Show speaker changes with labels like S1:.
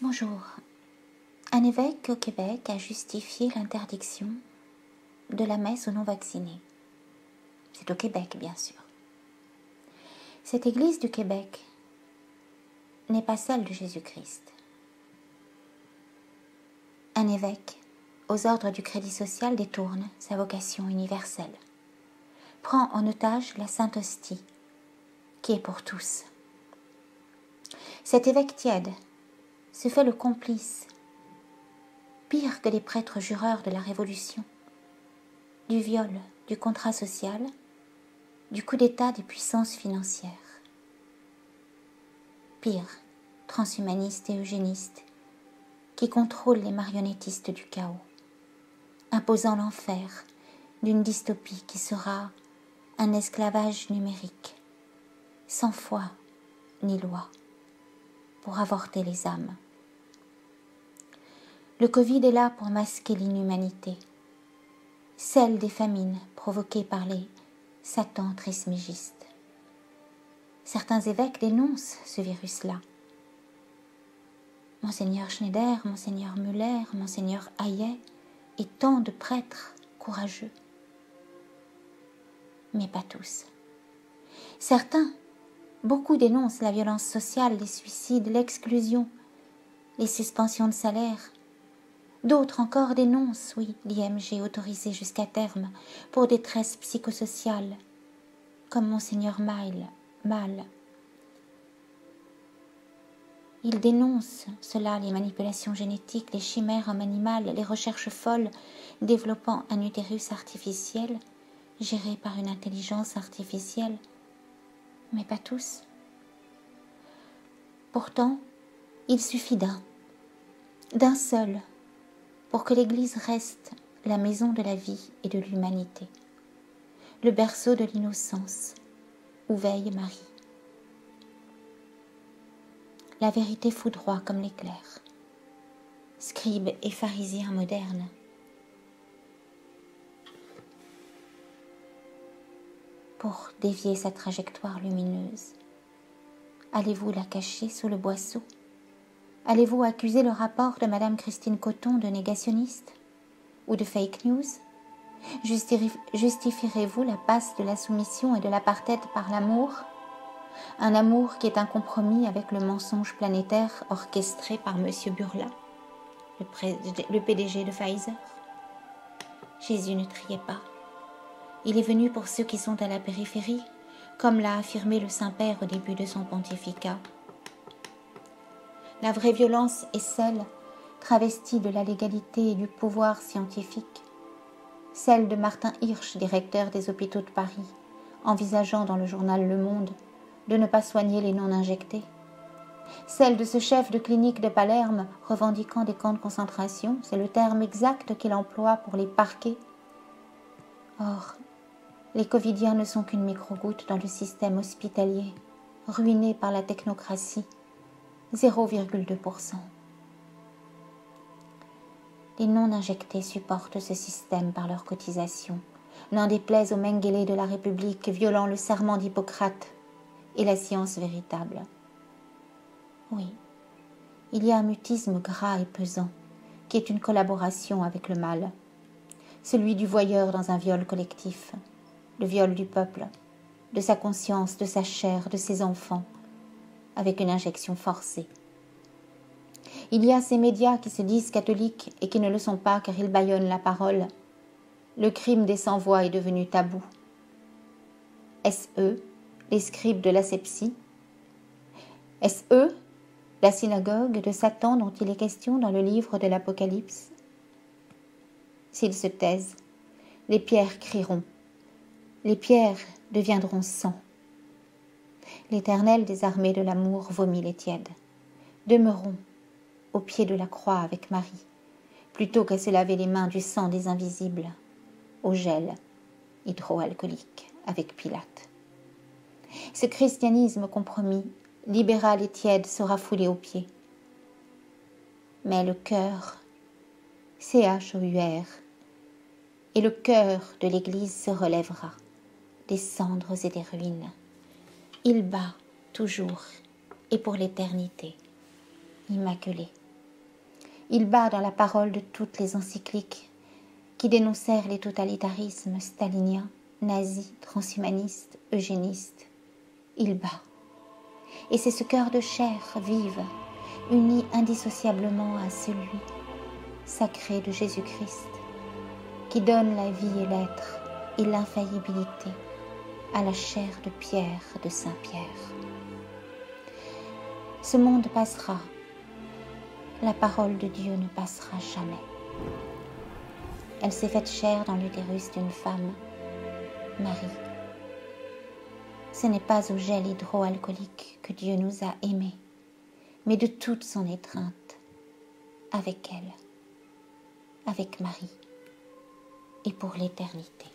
S1: Bonjour. Un évêque au Québec a justifié l'interdiction de la messe aux non-vaccinés. C'est au Québec, bien sûr. Cette église du Québec n'est pas celle de Jésus-Christ. Un évêque, aux ordres du Crédit social, détourne sa vocation universelle, prend en otage la Sainte Hostie, qui est pour tous. Cet évêque tiède se fait le complice, pire que les prêtres jureurs de la Révolution, du viol, du contrat social, du coup d'État des puissances financières. Pire, transhumaniste et eugéniste, qui contrôle les marionnettistes du chaos, imposant l'enfer d'une dystopie qui sera un esclavage numérique, sans foi ni loi, pour avorter les âmes. Le Covid est là pour masquer l'inhumanité, celle des famines provoquées par les satans trismégistes. Certains évêques dénoncent ce virus-là. Monseigneur Schneider, Monseigneur Muller, Monseigneur Hayet et tant de prêtres courageux. Mais pas tous. Certains, beaucoup dénoncent la violence sociale, les suicides, l'exclusion, les suspensions de salaire. D'autres encore dénoncent, oui, l'IMG autorisé jusqu'à terme pour détresse psychosociale, comme Monseigneur Mal. Ils dénoncent cela, les manipulations génétiques, les chimères hommes animales, les recherches folles développant un utérus artificiel, géré par une intelligence artificielle, mais pas tous. Pourtant, il suffit d'un seul, pour que l'Église reste la maison de la vie et de l'humanité, le berceau de l'innocence, où veille Marie. La vérité foudroie comme l'éclair, scribe et pharisien moderne. Pour dévier sa trajectoire lumineuse, allez-vous la cacher sous le boisseau? Allez-vous accuser le rapport de Madame Christine Coton de négationniste ou de fake news? Justifierez-vous la passe de la soumission et de l'apartheid par l'amour? Un amour qui est un compromis avec le mensonge planétaire orchestré par M. Burla, le PDG de Pfizer. Jésus ne triait pas. Il est venu pour ceux qui sont à la périphérie, comme l'a affirmé le Saint-Père au début de son pontificat. La vraie violence est celle, travestie de la légalité et du pouvoir scientifique, celle de Martin Hirsch, directeur des hôpitaux de Paris, envisageant dans le journal Le Monde de ne pas soigner les non-injectés, celle de ce chef de clinique de Palerme revendiquant des camps de concentration, c'est le terme exact qu'il emploie pour les parquer. Or, les covidiens ne sont qu'une micro-goutte dans le système hospitalier, ruiné par la technocratie, 0,2%. Les non-injectés supportent ce système par leur cotisation, n'en déplaise aux Mengele de la République violant le serment d'Hippocrate et la science véritable. Oui, il y a un mutisme gras et pesant qui est une collaboration avec le mal, celui du voyeur dans un viol collectif, le viol du peuple, de sa conscience, de sa chair, de ses enfants, avec une injection forcée. Il y a ces médias qui se disent catholiques et qui ne le sont pas car ils bâillonnent la parole. Le crime des sans-voix est devenu tabou. Est-ce eux, les scribes de l'asepsie? Est-ce eux, la synagogue de Satan dont il est question dans le livre de l'Apocalypse? S'ils se taisent, les pierres crieront, les pierres deviendront sang. L'Éternel des armées de l'amour vomit les tièdes. Demeurons au pied de la croix avec Marie, plutôt qu'à se laver les mains du sang des invisibles, au gel hydroalcoolique avec Pilate. Ce christianisme compromis, libéral et tiède, sera foulé aux pieds. Mais le cœur, CHOUR, et le cœur de l'Église se relèvera, des cendres et des ruines. Il bat toujours et pour l'éternité, immaculé. Il bat dans la parole de toutes les encycliques qui dénoncèrent les totalitarismes staliniens, nazis, transhumanistes, eugénistes. Il bat. Et c'est ce cœur de chair vive, uni indissociablement à celui sacré de Jésus-Christ, qui donne la vie et l'être et l'infaillibilité à la chair de pierre de Saint-Pierre. Ce monde passera, la parole de Dieu ne passera jamais. Elle s'est faite chair dans l'utérus d'une femme, Marie. Ce n'est pas au gel hydroalcoolique que Dieu nous a aimés, mais de toute son étreinte, avec elle, avec Marie, et pour l'éternité.